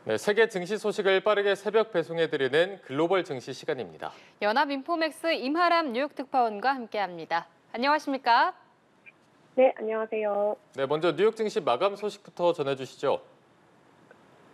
네, 세계 증시 소식을 빠르게 새벽 배송해드리는 글로벌 증시 시간입니다. 연합인포맥스 임하람 뉴욕 특파원과 함께합니다. 안녕하십니까? 네, 안녕하세요. 네, 먼저 뉴욕 증시 마감 소식부터 전해주시죠.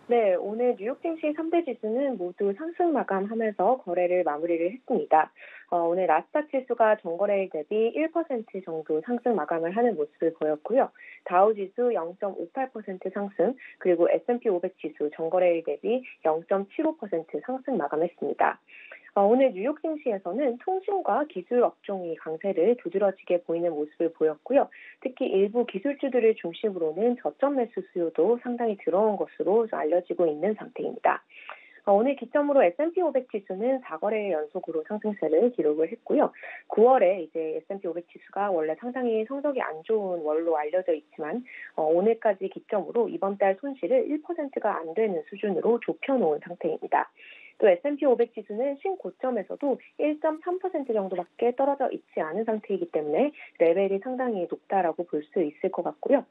네, 오늘 뉴욕 증시 3대 지수는 모두 상승 마감하면서 거래를 마무리를 했습니다. 오늘 나스닥 지수가 전거래일 대비 1% 정도 상승 마감을 하는 모습을 보였고요. 다우 지수 0.58% 상승, 그리고 S&P 500 지수 전거래일 대비 0.75% 상승 마감했습니다. 오늘 뉴욕 증시에서는 통신과 기술 업종이 강세를 두드러지게 보이는 모습을 보였고요. 특히 일부 기술주들을 중심으로는 저점 매수 수요도 상당히 들어온 것으로 알려지고 있는 상태입니다. 오늘 기점으로 S&P 500 지수는 4거래일 연속으로 상승세를 기록을 했고요. 9월에 이제 S&P 500 지수가 원래 상당히 성적이 안 좋은 월로 알려져 있지만 오늘까지 기점으로 이번 달 손실을 1%가 안 되는 수준으로 좁혀놓은 상태입니다. 또 S&P 500 지수는 신고점에서도 1.3% 정도밖에 떨어져 있지 않은 상태이기 때문에 레벨이 상당히 높다라고 볼 수 있을 것 같고요.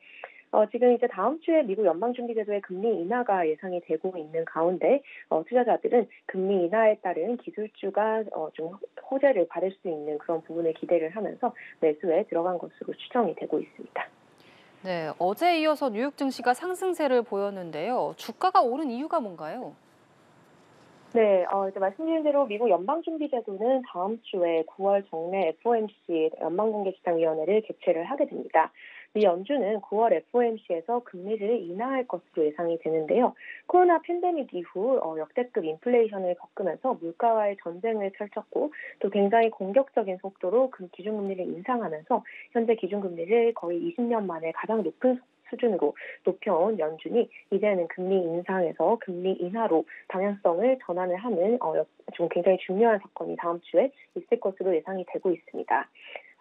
지금 이제 다음 주에 미국 연방준비제도의 금리 인하가 예상이 되고 있는 가운데 투자자들은 금리 인하에 따른 기술주가 좀 호재를 받을 수 있는 그런 부분을 기대를 하면서 매수에 들어간 것으로 추정이 되고 있습니다. 네, 어제에 이어서 뉴욕 증시가 상승세를 보였는데요. 주가가 오른 이유가 뭔가요? 네, 이제 말씀드린 대로 미국 연방준비제도는 다음 주에 9월 정례 FOMC 연방공개시장위원회를 개최를 하게 됩니다. 미 연준은 9월 FOMC에서 금리를 인하할 것으로 예상이 되는데요. 코로나 팬데믹 이후 역대급 인플레이션을 겪으면서 물가와의 전쟁을 펼쳤고 또 굉장히 공격적인 속도로 기준금리를 인상하면서 현재 기준금리를 거의 20년 만에 가장 높은 수준으로 높여온 연준이 이제는 금리 인상에서 금리 인하로 방향성을 전환을 하는 좀 굉장히 중요한 사건이 다음 주에 있을 것으로 예상이 되고 있습니다.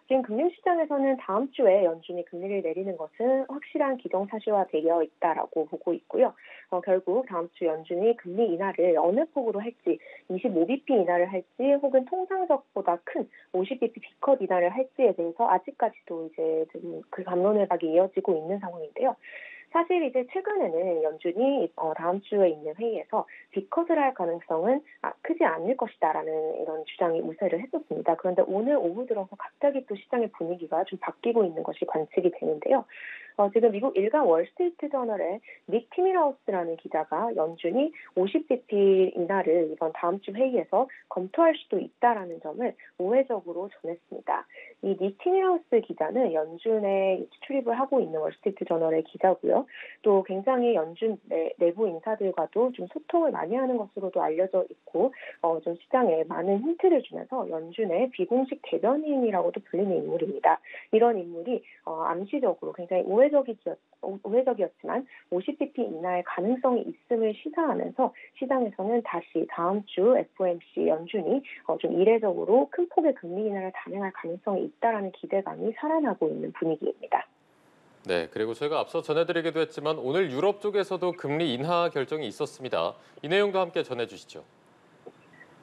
지금 금융시장에서는 다음 주에 연준이 금리를 내리는 것은 확실한 기정사실화되어 있다라고 보고 있고요. 결국 다음 주 연준이 금리 인하를 어느 폭으로 할지 25bp 인하를 할지 혹은 통상적보다 큰 50bp B컷 인하를 할지에 대해서 아직까지도 이제 그 갑론을박이 이어지고 있는 상황인데요. 사실 이제 최근에는 연준이 다음 주에 있는 회의에서 B컷을 할 가능성은 크지 않을 것이다라는 이런 주장이 우세를 했었습니다. 그런데 오늘 오후 들어서 갑자기 또 시장의 분위기가 좀 바뀌고 있는 것이 관측이 되는데요. 지금 미국 일간 월스트리트 저널의 닉 티밀하우스라는 기자가 연준이 50bp 인하를 이번 다음 주 회의에서 검토할 수도 있다라는 점을 우회적으로 전했습니다. 이 닉 티밀하우스 기자는 연준에 출입을 하고 있는 월스트리트 저널의 기자고요. 또 굉장히 연준 내부 인사들과도 좀 소통을 많이 하는 것으로도 알려져 있고 좀 시장에 많은 힌트를 주면서 연준의 비공식 대변인이라고도 불리는 인물입니다. 이런 인물이 암시적으로 굉장히 우회적이었지만 50bp 인하의 가능성이 있음을 시사하면서 시장에서는 다시 다음 주 FOMC 연준이 좀 이례적으로 큰 폭의 금리 인하를 단행할 가능성이 있다라는 기대감이 살아나고 있는 분위기입니다. 네, 그리고 저희가 앞서 전해드리기도 했지만 오늘 유럽 쪽에서도 금리 인하 결정이 있었습니다. 이 내용도 함께 전해주시죠.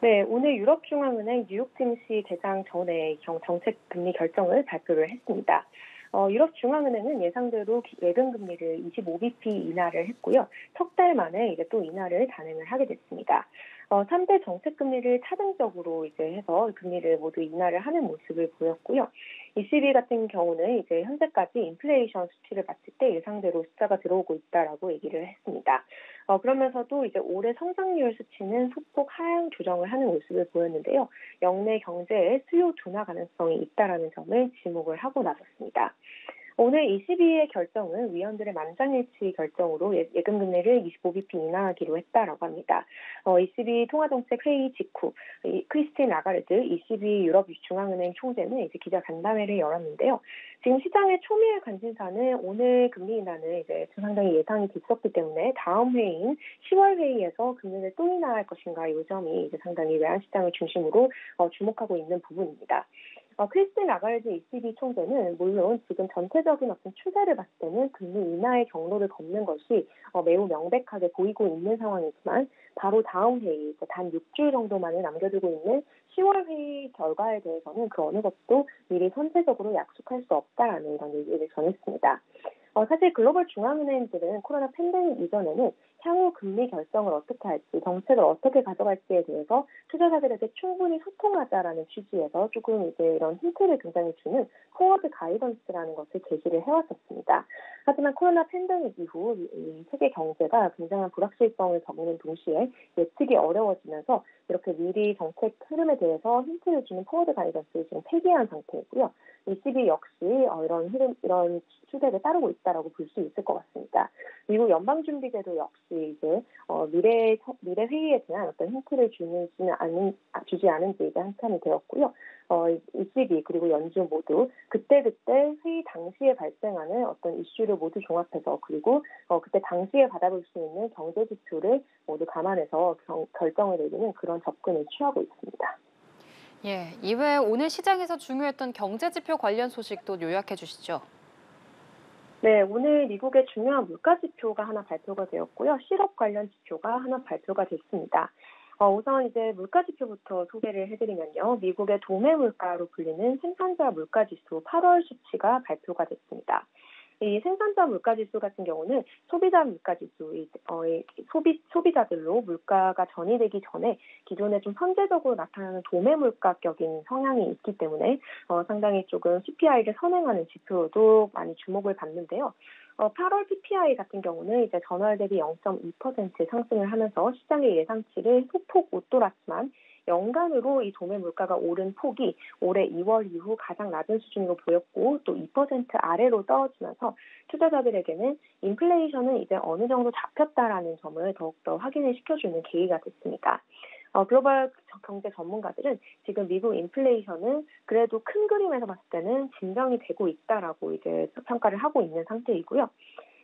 네, 오늘 유럽중앙은행 뉴욕 증시 개장 전에 정책 금리 결정을 발표를 했습니다. 유럽중앙은행은 예상대로 예금금리를 25bp 인하를 했고요. 석 달 만에 이제 또 인하를 단행을 하게 됐습니다. 3대 정책금리를 차등적으로 이제 해서 금리를 모두 인하를 하는 모습을 보였고요. ECB 같은 경우는 이제 현재까지 인플레이션 수치를 봤을 때 예상대로 숫자가 들어오고 있다라고 얘기를 했습니다. 그러면서도 이제 올해 성장률 수치는 소폭 하향 조정을 하는 모습을 보였는데요. 역내 경제의 수요 둔화 가능성이 있다라는 점을 지목을 하고 나섰습니다. 오늘 ECB의 결정은 위원들의 만장일치 결정으로 예금금리를 25bp 인하하기로 했다라고 합니다. ECB 통화정책회의 직후 크리스틴 라가르드 ECB 유럽중앙은행 총재는 이제 기자 간담회를 열었는데요. 지금 시장의 초미의 관심사는 오늘 금리 인하는 이제 상당히 예상이 됐었기 때문에 다음 회의인 10월 회의에서 금리를 또 인하할 것인가 이 점이 이제 상당히 외환시장을 중심으로 주목하고 있는 부분입니다. 크리스틴 라가르드 ECB 총재는 물론 지금 전체적인 어떤 추세를 봤을 때는 금리 인하의 경로를 걷는 것이 매우 명백하게 보이고 있는 상황이지만 바로 다음 회의, 단 6주 정도만을 남겨두고 있는 10월 회의 결과에 대해서는 그 어느 것도 미리 선제적으로 약속할 수 없다라는 이런 얘기를 전했습니다. 사실 글로벌 중앙은행들은 코로나 팬데믹 이전에는 향후 금리 결정을 어떻게 할지, 정책을 어떻게 가져갈지에 대해서 투자자들에게 충분히 소통하자라는 취지에서 조금 이제 이런 힌트를 굉장히 주는 포워드 가이던스라는 것을 제시를 해왔었습니다. 하지만 코로나 팬데믹 이후 이 세계 경제가 굉장한 불확실성을 겪는 동시에 예측이 어려워지면서 이렇게 미리 정책 흐름에 대해서 힌트를 주는 포워드 가이던스를 지금 폐기한 상태이고요. ECB 역시 이런 추세를 따르고 있다라고 볼 수 있을 것 같습니다. 미국 연방준비제도 역시 이제 미래 회의에 대한 어떤 힌트를 주지 않은 지 이제 한참이 되었고요. ECB 그리고 연준 모두 그때그때 회의 당시에 발생하는 어떤 이슈를 모두 종합해서 그리고 그때 당시에 받아볼 수 있는 경제 지표를 모두 감안해서 결정을 내리는 그런 접근을 취하고 있습니다. 예, 이외에 오늘 시장에서 중요했던 경제 지표 관련 소식도 요약해 주시죠. 네, 오늘 미국의 중요한 물가 지표가 하나 발표가 되었고요. 실업 관련 지표가 하나 발표가 됐습니다. 우선 이제 물가 지표부터 소개를 해드리면요. 미국의 도매 물가로 불리는 생산자 물가 지수 8월 수치가 발표가 됐습니다. 이 생산자 물가 지수 같은 경우는 소비자 물가 지수, 소비자들로 물가가 전이되기 전에 기존에 좀 선제적으로 나타나는 도매 물가격인 성향이 있기 때문에 상당히 조금 CPI를 선행하는 지표도 많이 주목을 받는데요. 8월 PPI 같은 경우는 이제 전월 대비 0.2% 상승을 하면서 시장의 예상치를 소폭 웃돌았지만 연간으로 이 도매 물가가 오른 폭이 올해 2월 이후 가장 낮은 수준으로 보였고 또 2% 아래로 떨어지면서 투자자들에게는 인플레이션은 이제 어느 정도 잡혔다라는 점을 더욱더 확인을 시켜주는 계기가 됐습니다. 글로벌 경제 전문가들은 지금 미국 인플레이션은 그래도 큰 그림에서 봤을 때는 진정이 되고 있다라고 이제 평가를 하고 있는 상태이고요.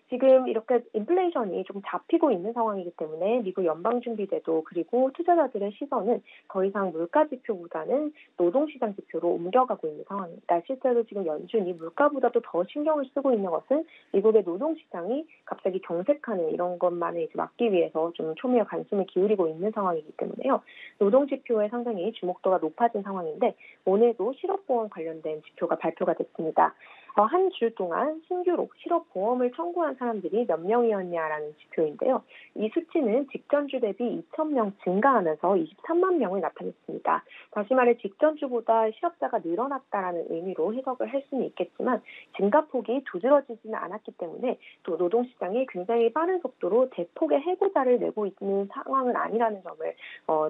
지금 이렇게 인플레이션이 좀 잡히고 있는 상황이기 때문에 미국 연방준비제도 그리고 투자자들의 시선은 더 이상 물가 지표보다는 노동시장 지표로 옮겨가고 있는 상황입니다. 실제로 지금 연준이 물가보다도 더 신경을 쓰고 있는 것은 미국의 노동시장이 갑자기 경색하는 이런 것만을 이제 막기 위해서 좀 초미의 관심을 기울이고 있는 상황이기 때문에요. 노동 지표에 상당히 주목도가 높아진 상황인데 오늘도 실업보험 관련된 지표가 발표가 됐습니다. 한 주 동안 신규로 실업보험을 청구한 사람들이 몇 명이었냐라는 지표인데요. 이 수치는 직전주 대비 2,000명 증가하면서 23만 명을 나타냈습니다. 다시 말해 직전주보다 실업자가 늘어났다라는 의미로 해석을 할 수는 있겠지만 증가폭이 두드러지지는 않았기 때문에 또 노동시장이 굉장히 빠른 속도로 대폭의 해고자를 내고 있는 상황은 아니라는 점을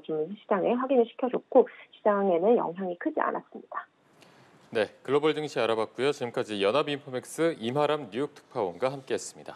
좀 시장에 확인을 시켜줬고 시장에는 영향이 크지 않았습니다. 네, 글로벌 증시 알아봤고요. 지금까지 연합인포맥스 임하람 뉴욕 특파원과 함께했습니다.